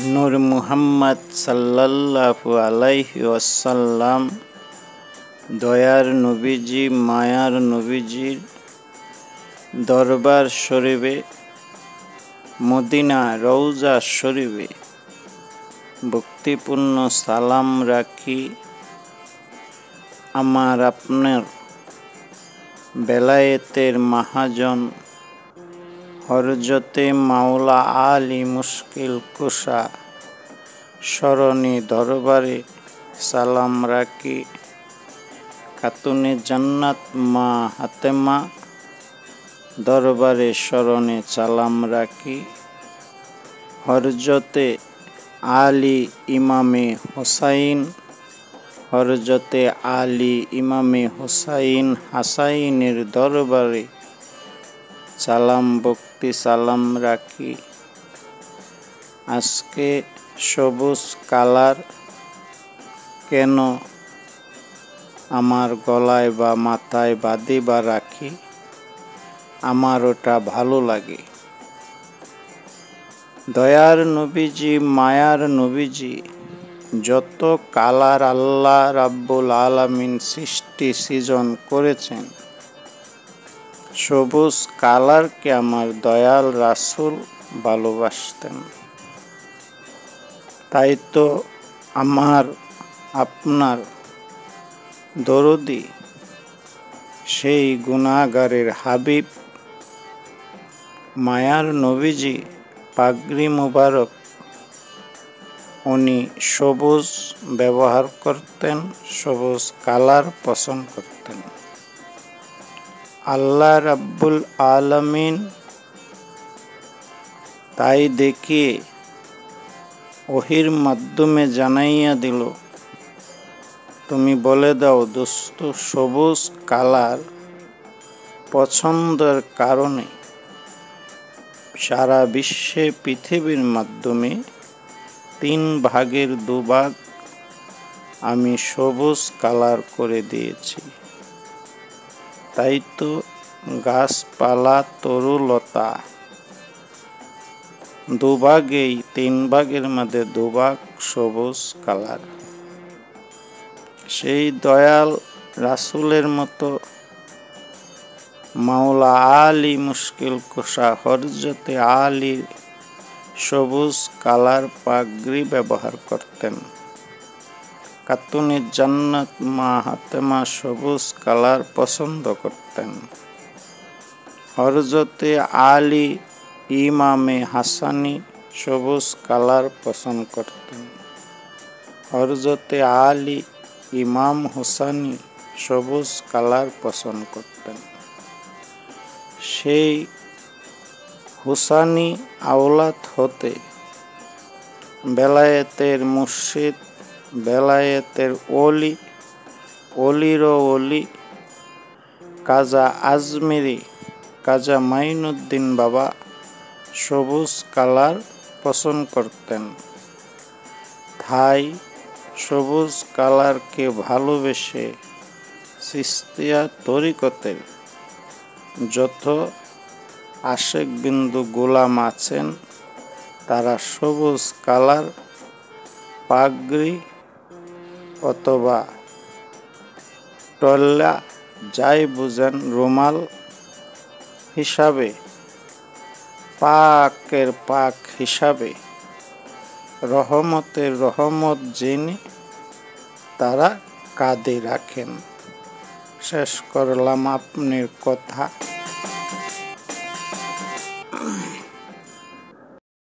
নূর মুহাম্মদ সাল্লাল্লাহু আলাইহি ওয়াসাল্লাম দয়ার নবীজি মায়ার নবীজির দরবার শরীফে মদিনা রওজা শরীফে ভক্তিপূর্ণ সালাম রাখি। আমার আপনার বেলায়েতের মহাজন হরজতে মাওলা আলী মুশকিল কুশা স্মরণী দরবারে সালাম রাখি। খাতুনে জান্নাত মা হাতেমা দরবারে স্মরণে সালাম রাখি। হরজতে আলী ইমামে হোসাইন হরজতে আলী ইমামে হোসাইন হাসাইনের দরবারে সালাম ভক্তি সালাম রাখি। আজকে সবুজ কালার কেন আমার গলায় বা মাথায় বাঁধি বা রাখি, আমার ওটা ভালো লাগে। দয়ার নবীজি মায়ার নবীজি যত কালার আল্লাহ রাব্বুল আলামিন সৃজন করেছেন, সবুজ কালারকে আমার দয়াল রাসূল ভালোবাসতেন। তাই তো আমার আপনার দরদি সেই গুনাহগারের হাবিব মায়ার নবীজি পাগড়ি মুবারক উনি সবুজ ব্যবহার করতেন, সবুজ কালার পছন্দ করতেন। আল্লাহ রাব্বুল আলামিন তাই দেখিয়ে ওহির মাধ্যমে জানাইয়া দিল, তুমি বলে দাও দোস্ত, সবুজ কালার পছন্দের কারণে সারা বিশ্বে পৃথিবীর মাধ্যমে 3 ভাগের 2 ভাগ আমি সবুজ কালার করে দিয়েছি। তাই তো গাছপালা তরুলতা 2 ভাগেই 3 ভাগের মধ্যে 2 ভাগ সবুজ কালার। সেই দয়াল রাসূলের মতো মাওলা আলী মুশকিল কুশা হরজতে আলী সবুজ কালার পাগড়ি ব্যবহার করতেন। খাতুনে জান্নাত মা হাতেমা সবুজ কালার পছন্দ করতেন। হরজতে আলী ইমামে হাসানি সবুজ কালার পছন্দ করতেন। হরজতে আলী ইমাম হুসানি সবুজ কালার পছন্দ করতেন। সেই হুসানি আওলাদ হতে বেলায়েতের মুর্শিদ, বেলায়েতের ওলি, ওলিরও ওলি কাজা আজমিরি, কাজা মাইনুদ্দিন বাবা সবুজ কালার পছন্দ করতেন। তাই সবুজ কালারকে ভালোবেসে চিশতিয়া তরিকতের যত আশেক বিন্দু গোলাম আছেন, তারা সবুজ কালার পাগড়ি অথবা টল্লা যাই বুঝেন রুমাল হিসাবে, পাকের পাক হিসাবে রহমতের রহমত জেনে তারা কাঁধে রাখেন। শেষ করলাম আপনার কথা।